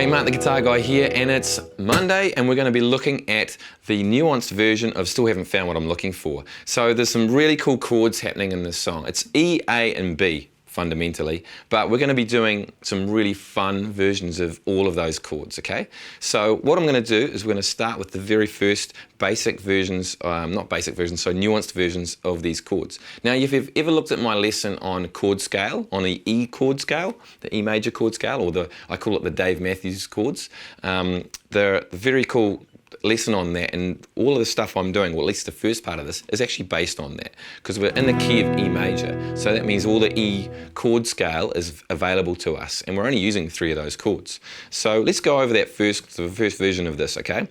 Hey, Mark the Guitar Guy here, and it's Monday, and we're going to be looking at the nuanced version of Still Haven't Found What I'm Looking For. So there's some really cool chords happening in this song. It's E, A, and B, fundamentally, but we're going to be doing some really fun versions of all of those chords, okay? So what I'm going to do is we're going to start with the very first basic versions, not basic versions, so nuanced versions of these chords. Now, if you've ever looked at my lesson on chord scale, on the E chord scale, the E major chord scale, or I call it the Dave Matthews chords, they're very cool lesson on that, and all of the stuff I'm doing, or at least the first part of this, is actually based on that, because we're in the key of E major, so that means all the E chord scale is available to us, and we're only using 3 of those chords. So let's go over that the first version of this, okay?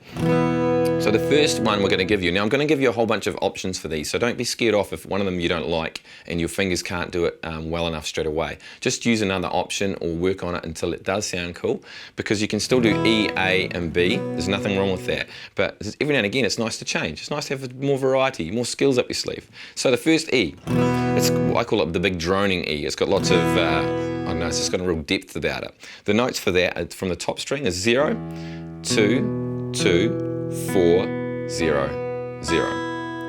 So the first one we're going to give you, now I'm going to give you a whole bunch of options for these, so don't be scared off if one of them you don't like and your fingers can't do it well enough straight away. Just use another option or work on it until it does sound cool, because you can still do E, A, and B. There's nothing wrong with that. But every now and again, it's nice to change. It's nice to have more variety, more skills up your sleeve. So the first E, I call it the big droning E. It's got lots of, I don't know, it's just got a real depth about it. The notes for that from the top string is 0, 2, 2, 4, 0, 0.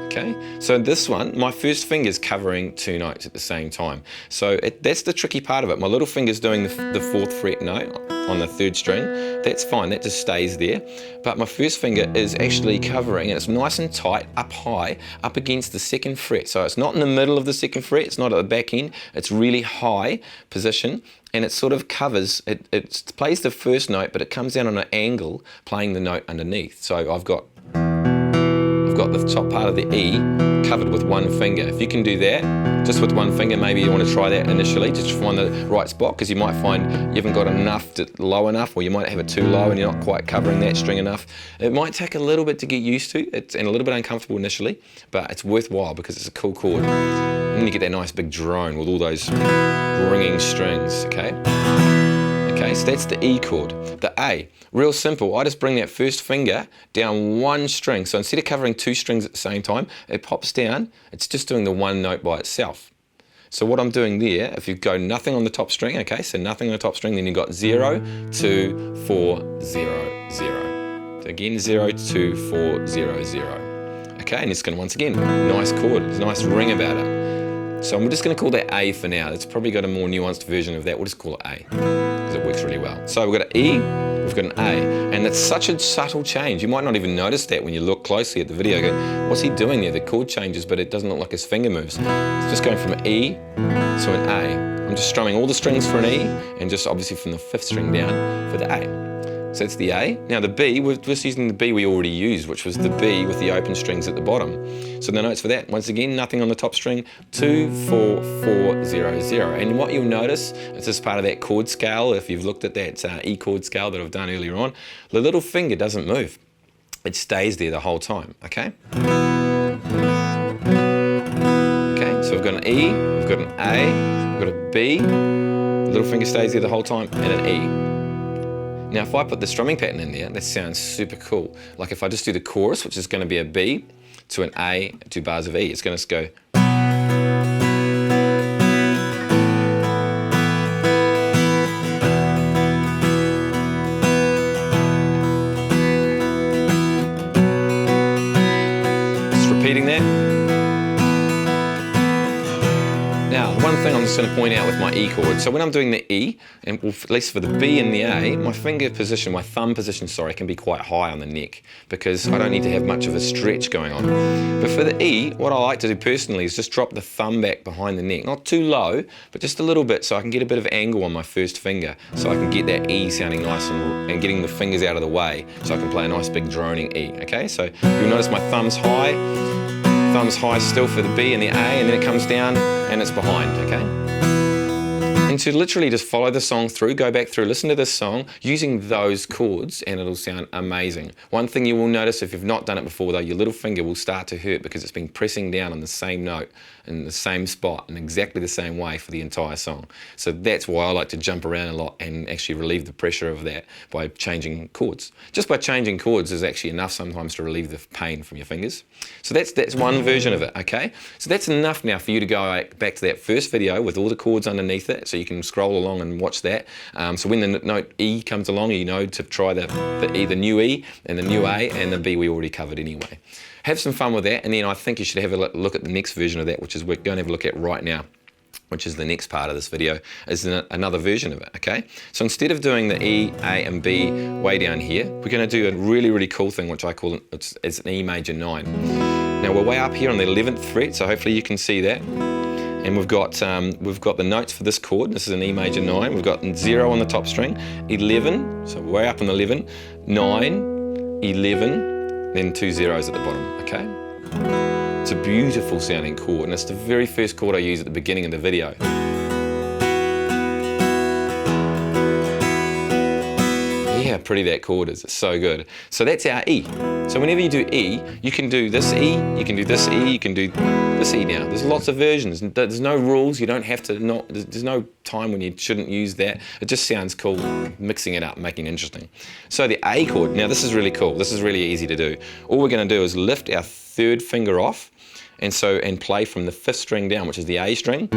Okay, so this one, my first finger's covering 2 notes at the same time. So that's the tricky part of it. My little finger's doing the 4th fret note on the 3rd string. That's fine, that just stays there. But my first finger is actually covering, and it's nice and tight, up high, up against the 2nd fret. So it's not in the middle of the 2nd fret, it's not at the back end, it's really high position, and it sort of covers, it plays the first note, but it comes down on an angle playing the note underneath. So I've got the top part of the E covered with 1 finger. If you can do that, just with 1 finger, maybe you want to try that initially, just to find the right spot, because you might find you haven't got enough low enough, or you might have it too low and you're not quite covering that string enough. It might take a little bit to get used to, and a little bit uncomfortable initially, but it's worthwhile because it's a cool chord. And then you get that nice big drone with all those ringing strings, okay? Okay, so that's the E chord. The A, real simple. I just bring that first finger down 1 string. So instead of covering 2 strings at the same time, it pops down. It's just doing the 1 note by itself. So what I'm doing there, if you go nothing on the top string, okay, so nothing on the top string, then you've got 0, 2, 4, 0, 0. So again, 0, 2, 4, 0, 0. Okay, and it's going to, once again, nice chord. There's a nice ring about it. So I'm just going to call that A for now. It's probably got a more nuanced version of that. We'll just call it A, because it works really well. So we've got an E, we've got an A, and it's such a subtle change. You might not even notice that when you look closely at the video. Go, what's he doing there? The chord changes, but it doesn't look like his finger moves. It's just going from an E to an A. I'm just strumming all the strings for an E, and just obviously from the 5th string down for the A. So that's the A. Now the B, we're just using the B we already used, which was the B with the open strings at the bottom. So the notes for that, once again, nothing on the top string, 2, 4, 4, 0, 0. And what you'll notice, it's just part of that chord scale, if you've looked at that E chord scale that I've done earlier on, the little finger doesn't move. It stays there the whole time, okay? Okay, so we've got an E, we've got an A, we've got a B, the little finger stays there the whole time, and an E. Now if I put the strumming pattern in there, that sounds super cool. Like if I just do the chorus, which is going to be a B, to an A, 2 bars of E, it's going to go. Just repeating that. Now, one thing I'm just going to point out with my E chord, so when I'm doing the E, and at least for the B and the A, my finger position, my thumb position, sorry, can be quite high on the neck, because I don't need to have much of a stretch going on. But for the E, what I like to do personally is just drop the thumb back behind the neck, not too low, but just a little bit, so I can get a bit of angle on my first finger, so I can get that E sounding nice and getting the fingers out of the way, so I can play a nice big droning E, okay? So you'll notice my thumb's high still for the B and the A, and then it comes down and it's behind, okay? And to literally just follow the song through, go back through, listen to this song using those chords, and it'll sound amazing. One thing you will notice if you've not done it before though, your little finger will start to hurt because it's been pressing down on the same note in the same spot in exactly the same way for the entire song. So that's why I like to jump around a lot and actually relieve the pressure of that by changing chords. Just by changing chords is actually enough sometimes to relieve the pain from your fingers. So that's one version of it, okay? So that's enough now for you to go back to that first video with all the chords underneath it, so you you can scroll along and watch that. So when the note E comes along, you know to try the new E and the new A, and the B we already covered anyway. Have some fun with that, and then I think you should have a look at the next version of that, which is we're going to have a look at right now, which is the next part of this video, is another version of it, okay? So instead of doing the E, A, and B way down here, we're going to do a really, really cool thing, which I call it's an E major 9. Now we're way up here on the 11th fret, so hopefully you can see that. And we've got the notes for this chord. This is an E major 9. We've got 0 on the top string, 11, so way up on 11, 9, 11, then 2 zeros at the bottom, okay? It's a beautiful sounding chord, and it's the very first chord I use at the beginning of the video. Yeah, pretty that chord is, it's so good. So that's our E. So whenever you do E, you can do this E, you can do this E, you can do this E now. There's lots of versions, there's no rules, you don't have to, there's no time when you shouldn't use that. It just sounds cool, mixing it up, making it interesting. So the A chord, now this is really cool, this is really easy to do. All we're gonna do is lift our 3rd finger off, and play from the 5th string down, which is the A string.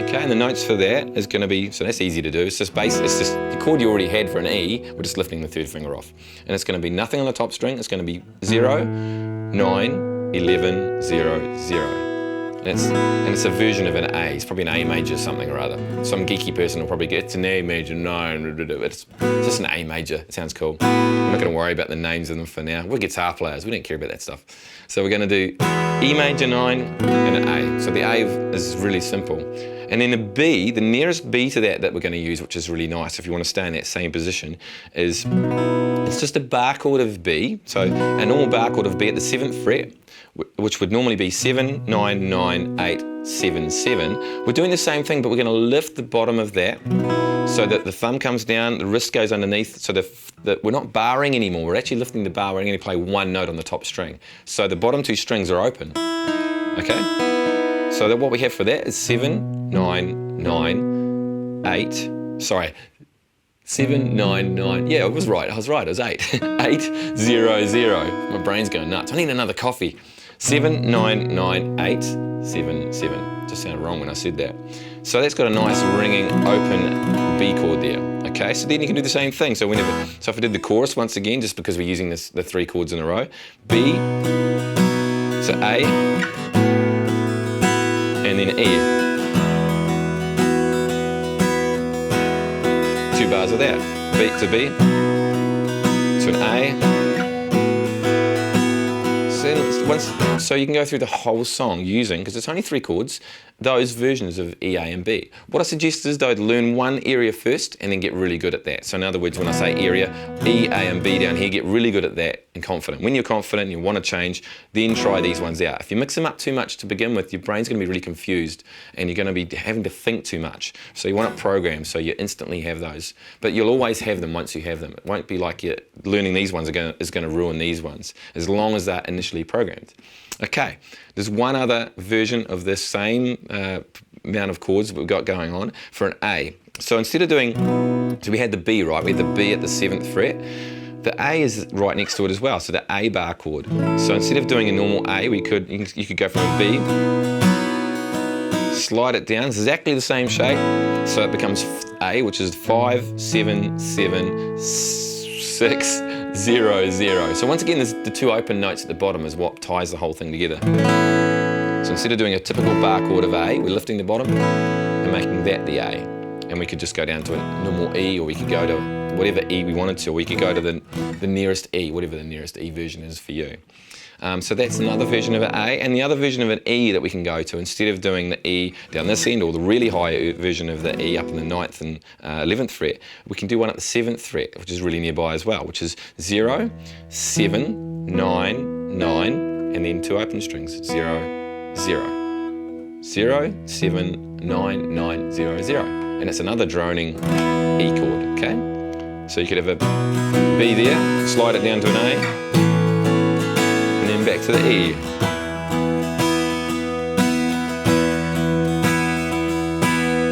Okay, and the notes for that is going to be, so that's easy to do. It's just the chord you already had for an E, we're just lifting the 3rd finger off. And it's going to be nothing on the top string, it's going to be 0, 9, 11, 0, 0. And it's a version of an A. It's probably an A major something or other. Some geeky person will probably get, it's an A major 9. It's just an A major. It sounds cool. I'm not going to worry about the names of them for now. We're guitar players. We don't care about that stuff. So we're going to do E major 9 and an A. So the A is really simple. And then the B, the nearest B to that we're going to use, which is really nice if you want to stay in that same position, is it's just a bar chord of B. So a normal bar chord of B at the 7th fret, which would normally be 7, 9, 9, 8, 7, 7. We're doing the same thing, but we're going to lift the bottom of that so that the thumb comes down, the wrist goes underneath, so that we're not barring anymore. We're actually lifting the bar. We're going to play one note on the top string. So the bottom 2 strings are open. Okay? So that what we have for that is 7, 9, 9, 8. Sorry. 7, 9, 9. Yeah, I was right. It was 8. 8, 0, 0. My brain's going nuts. I need another coffee. 7, 9, 9, 8, 7, 7. Just sounded wrong when I said that. So that's got a nice ringing open B chord there. Okay, so then you can do the same thing. So if I did the chorus once again, just because we're using the 3 chords in a row, B, so A, and then E. 2 bars of that. B to B, to an A. So you can go through the whole song using, because it's only 3 chords, those versions of E, A, and B. What I suggest is though to learn one area first and then get really good at that. So in other words, when I say area, E, A, and B down here, get really good at that and confident. When you're confident and you want to change, then try these ones out. If you mix them up too much to begin with, your brain's going to be really confused and you're going to be having to think too much. So you want it programmed so you instantly have those. But you'll always have them once you have them. It won't be like you're learning these ones is going to ruin these ones, as long as they're initially programmed. Okay, there's one other version of this same amount of chords that we've got going on for an A. So instead of doing, so we had the B, right? We had the B at the 7th fret. The A is right next to it as well, so the A bar chord. So instead of doing a normal A, you could go from a B, slide it down, it's exactly the same shape, so it becomes A, which is 5, 7, 7, 6, 0, 0. So once again, the 2 open notes at the bottom is what ties the whole thing together. So instead of doing a typical bar chord of A, we're lifting the bottom and making that the A. And we could just go down to a normal E, or we could go to whatever E we wanted to, or we could go to the nearest E, whatever the nearest E version is for you. So that's another version of an A, and the other version of an E that we can go to, instead of doing the E down this end, or the really high version of the E up in the 9th and 11th fret, we can do one at the 7th fret, which is really nearby as well, which is 0, 7, 9, 9, and then 2 open strings, 0, 0. 0, 7, 9, 9, 0, 0. And it's another droning E chord, okay? So you could have a B there, slide it down to an A, and then back to the E.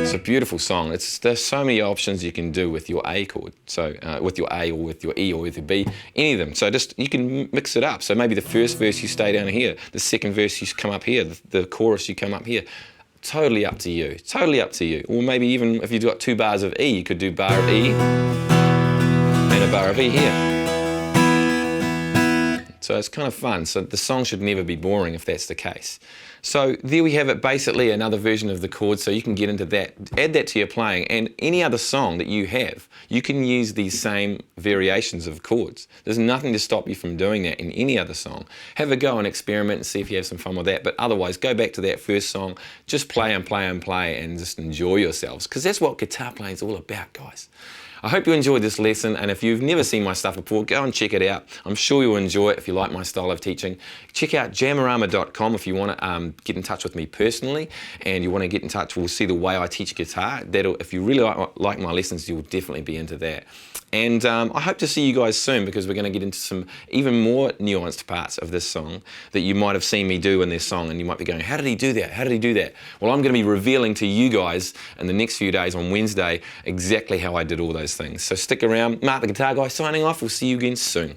It's a beautiful song. There's so many options you can do with your A chord. So with your A or with your E or with your B, any of them. So you can mix it up. So maybe the first verse you stay down here, the second verse you come up here, the chorus you come up here. Totally up to you, totally up to you. Or maybe even if you've got 2 bars of E, you could do bar of E and a bar of E here. So it's kind of fun. So the song should never be boring if that's the case. So there we have it, basically another version of the chords, so you can get into that, add that to your playing, and any other song that you have, you can use these same variations of chords. There's nothing to stop you from doing that in any other song. Have a go and experiment and see if you have some fun with that, but otherwise go back to that first song, just play and play and play and just enjoy yourselves, because that's what guitar playing is all about, guys. I hope you enjoyed this lesson, and if you've never seen my stuff before, go and check it out. I'm sure you'll enjoy it if you like my style of teaching. Check out jamorama.com if you want to get in touch with me personally, and you want to get in touch, we'll see the way I teach guitar. If you really like my lessons, you'll definitely be into that. And I hope to see you guys soon, because we're going to get into some even more nuanced parts of this song that you might have seen me do in this song, and you might be going, how did he do that? How did he do that? Well, I'm going to be revealing to you guys in the next few days on Wednesday exactly how I did all those things. So stick around. Mark the Guitar Guy signing off. We'll see you again soon.